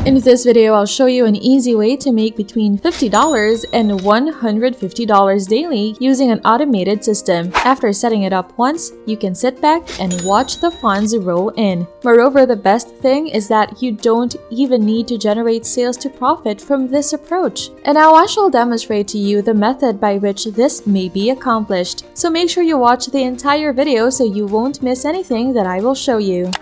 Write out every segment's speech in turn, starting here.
In this video, I'll show you an easy way to make between $50 and $150 daily using an automated system. After setting it up once, you can sit back and watch the funds roll in. Moreover, the best thing is that you don't even need to generate sales to profit from this approach. And now I shall demonstrate to you the method by which this may be accomplished. So make sure you watch the entire video so you won't miss anything that I will show you.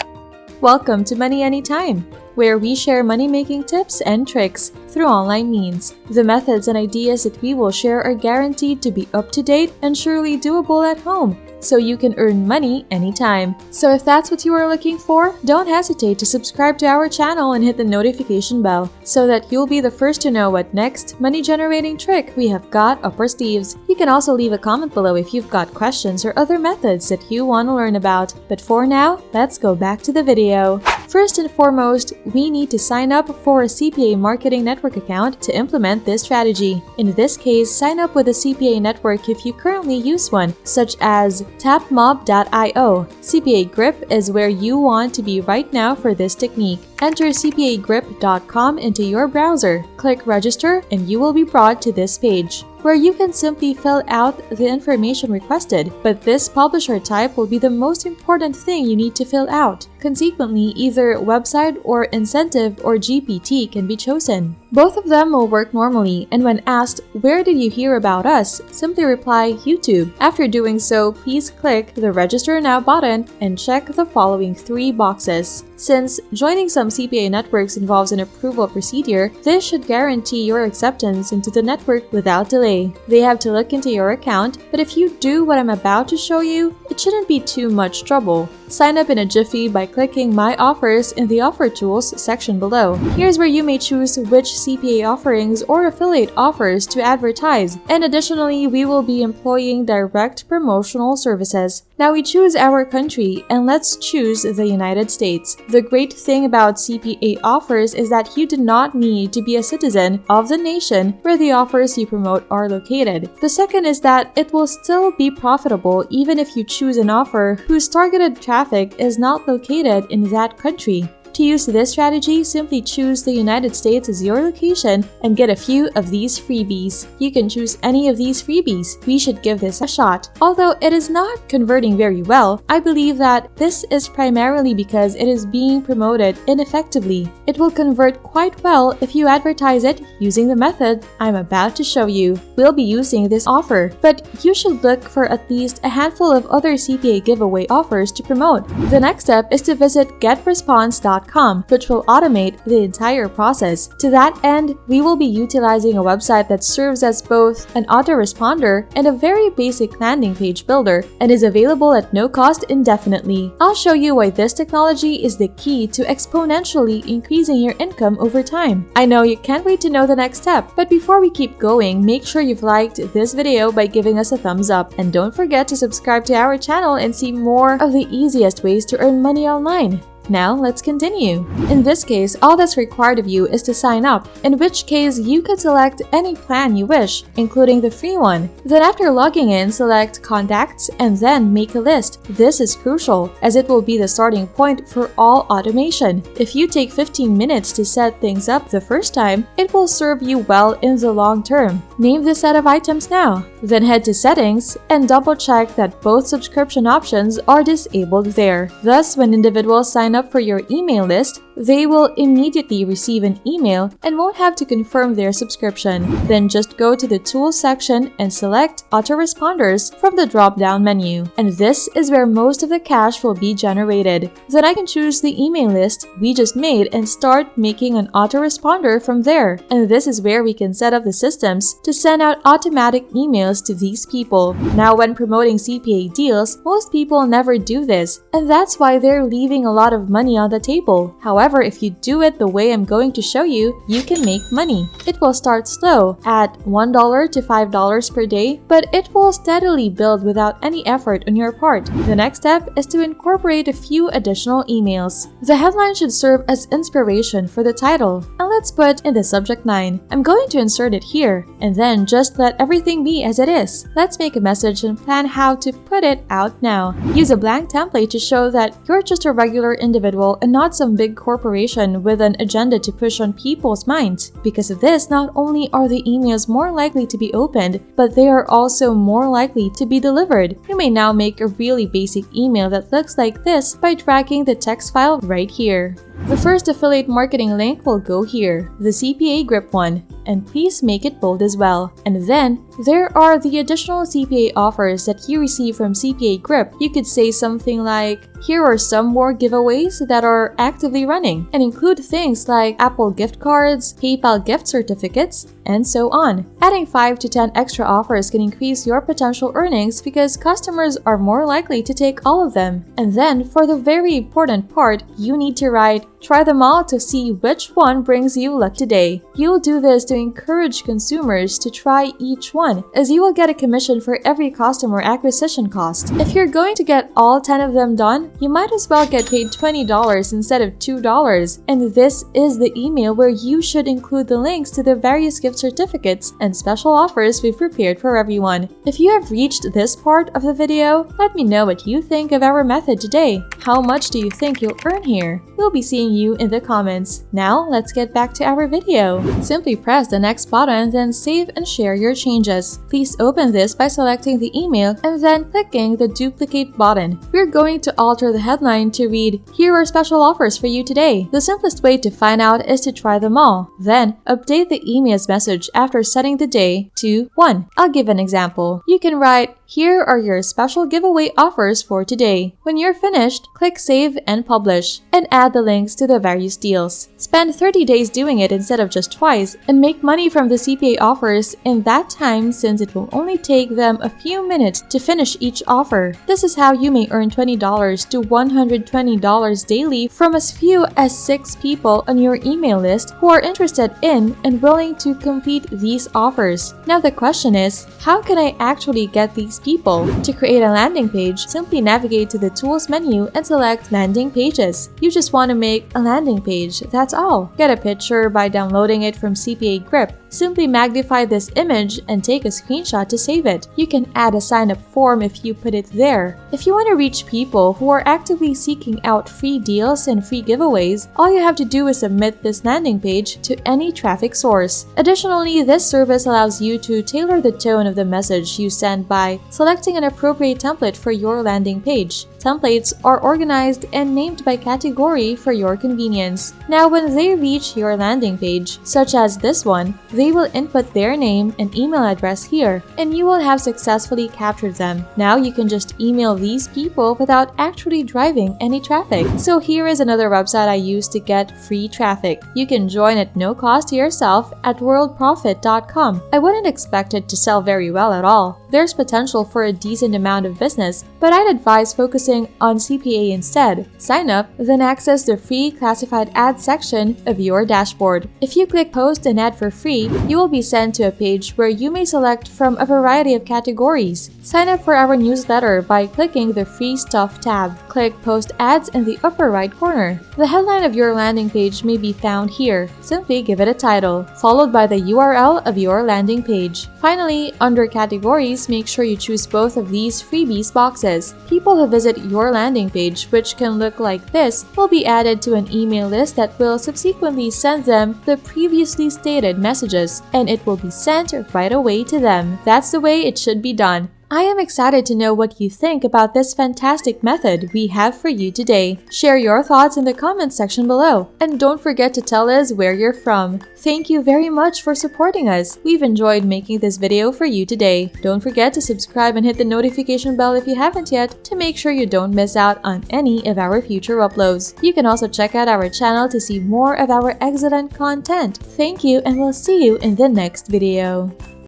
Welcome to Money Anytime, where we share money-making tips and tricks through online means. The methods and ideas that we will share are guaranteed to be up-to-date and surely doable at home, so you can earn money anytime. So if that's what you are looking for, don't hesitate to subscribe to our channel and hit the notification bell so that you'll be the first to know what next money-generating trick we have got up our sleeves. You can also leave a comment below if you've got questions or other methods that you want to learn about. But for now, let's go back to the video. First and foremost, we need to sign up for a CPA Marketing Network account to implement this strategy. In this case, sign up with a CPA network if you currently use one, such as tapmob.io. CPA Grip is where you want to be right now for this technique. Enter cpagrip.com into your browser, click register, and you will be brought to this page, where you can simply fill out the information requested, but this publisher type will be the most important thing you need to fill out. Consequently, either website or incentive or GPT can be chosen. Both of them will work normally, and when asked, "Where did you hear about us?" simply reply, "YouTube." After doing so, please click the Register Now button and check the following 3 boxes. Since joining some CPA networks involves an approval procedure, this should guarantee your acceptance into the network without delay. They have to look into your account, but if you do what I'm about to show you, it shouldn't be too much trouble. Sign up in a jiffy by clicking My Offers in the Offer Tools section below. Here's where you may choose which CPA offerings or affiliate offers to advertise, and additionally, we will be employing direct promotional services. Now we choose our country, and let's choose the United States. The great thing about CPA offers is that you do not need to be a citizen of the nation where the offers you promote are located. The second is that it will still be profitable even if you choose an offer whose targeted traffic is not located in that country. To use this strategy, simply choose the United States as your location and get a few of these freebies. You can choose any of these freebies. We should give this a shot. Although it is not converting very well, I believe that this is primarily because it is being promoted ineffectively. It will convert quite well if you advertise it using the method I'm about to show you. We'll be using this offer, but you should look for at least a handful of other CPA giveaway offers to promote. The next step is to visit getresponse.com, which will automate the entire process. To that end, we will be utilizing a website that serves as both an autoresponder and a very basic landing page builder and is available at no cost indefinitely. I'll show you why this technology is the key to exponentially increasing your income over time. I know you can't wait to know the next step, but before we keep going, make sure you've liked this video by giving us a thumbs up, and don't forget to subscribe to our channel and see more of the easiest ways to earn money online. Now, let's continue. In this case, all that's required of you is to sign up, in which case you can select any plan you wish, including the free one. Then after logging in, select Contacts and then make a list. This is crucial, as it will be the starting point for all automation. If you take 15 minutes to set things up the first time, it will serve you well in the long term. Name the set of items now. Then head to Settings and double-check that both subscription options are disabled there. Thus, when individuals sign up for your email list, they will immediately receive an email and won't have to confirm their subscription. Then just go to the Tools section and select Autoresponders from the drop-down menu. And this is where most of the cash will be generated. Then I can choose the email list we just made and start making an autoresponder from there. And this is where we can set up the systems to send out automatic emails to these people. Now, when promoting CPA deals, most people never do this, and that's why they're leaving a lot of money on the table. However, if you do it the way I'm going to show you, you can make money. It will start slow at $1 to $5 per day, but it will steadily build without any effort on your part. The next step is to incorporate a few additional emails. The headline should serve as inspiration for the title, and let's put in the subject line. I'm going to insert it here, and then just let everything be as it is. Let's make a message and plan how to put it out now. Use a blank template to show that you're just a regular individual individual and not some big corporation with an agenda to push on people's minds. Because of this, not only are the emails more likely to be opened, but they are also more likely to be delivered. You may now make a really basic email that looks like this by dragging the text file right here. The first affiliate marketing link will go here, the CPA grip one, and please make it bold as well. And then, there are the additional CPA offers that you receive from CPA grip. You could say something like, here are some more giveaways that are actively running, and include things like Apple gift cards, PayPal gift certificates, and so on. Adding 5 to 10 extra offers can increase your potential earnings because customers are more likely to take all of them. And then, for the very important part, you need to write, try them all to see which one brings you luck today. You'll do this to encourage consumers to try each one, as you will get a commission for every customer acquisition cost. If you're going to get all 10 of them done, you might as well get paid $20 instead of $2. And this is the email where you should include the links to the various gift certificates and special offers we've prepared for everyone. If you have reached this part of the video, let me know what you think of our method today. How much do you think you'll earn here? We'll be seeing you in the comments. Now, let's get back to our video. Simply press the next button, then save and share your changes. Please open this by selecting the email and then clicking the duplicate button. We're going to alter the headline to read, here are special offers for you today. The simplest way to find out is to try them all. Then, update the email's message after setting the day to 1. I'll give an example. You can write, here are your special giveaway offers for today. When you're finished, click Save and Publish, and add the links to the various deals. Spend 30 days doing it instead of just twice, and make money from the CPA offers in that time since it will only take them a few minutes to finish each offer. This is how you may earn $20 to $120 daily from as few as 6 people on your email list who are interested in and willing to complete these offers. Now the question is, how can I actually get these people? To create a landing page, simply navigate to the Tools menu and select Landing Pages. You just want to make a landing page, that's all. Get a picture by downloading it from CPA grip. Simply magnify this image and take a screenshot to save it. You can add a sign-up form if you put it there. If you want to reach people who are actively seeking out free deals and free giveaways, all you have to do is submit this landing page to any traffic source. Additionally, this service allows you to tailor the tone of the message you send by selecting an appropriate template for your landing page. Templates are organized and named by category for your convenience. Now, when they reach your landing page, such as this one, they will input their name and email address here, and you will have successfully captured them. Now you can just email these people without actually driving any traffic. So here is another website I use to get free traffic. You can join at no cost to yourself at worldprofit.com. I wouldn't expect it to sell very well at all. There's potential for a decent amount of business, but I'd advise focusing on CPA instead. Sign up, then access the free classified ads section of your dashboard. If you click Post an ad for free, you will be sent to a page where you may select from a variety of categories. Sign up for our newsletter by clicking the Free Stuff tab. Click Post Ads in the upper right corner. The headline of your landing page may be found here. Simply give it a title, followed by the URL of your landing page. Finally, under Categories, make sure you choose both of these freebies boxes. People who visit your landing page, which can look like this, will be added to an email list that will subsequently send them the previously stated messages, and it will be sent right away to them. That's the way it should be done. I am excited to know what you think about this fantastic method we have for you today. Share your thoughts in the comments section below, and don't forget to tell us where you're from. Thank you very much for supporting us. We've enjoyed making this video for you today. Don't forget to subscribe and hit the notification bell if you haven't yet to make sure you don't miss out on any of our future uploads. You can also check out our channel to see more of our excellent content. Thank you, and we'll see you in the next video.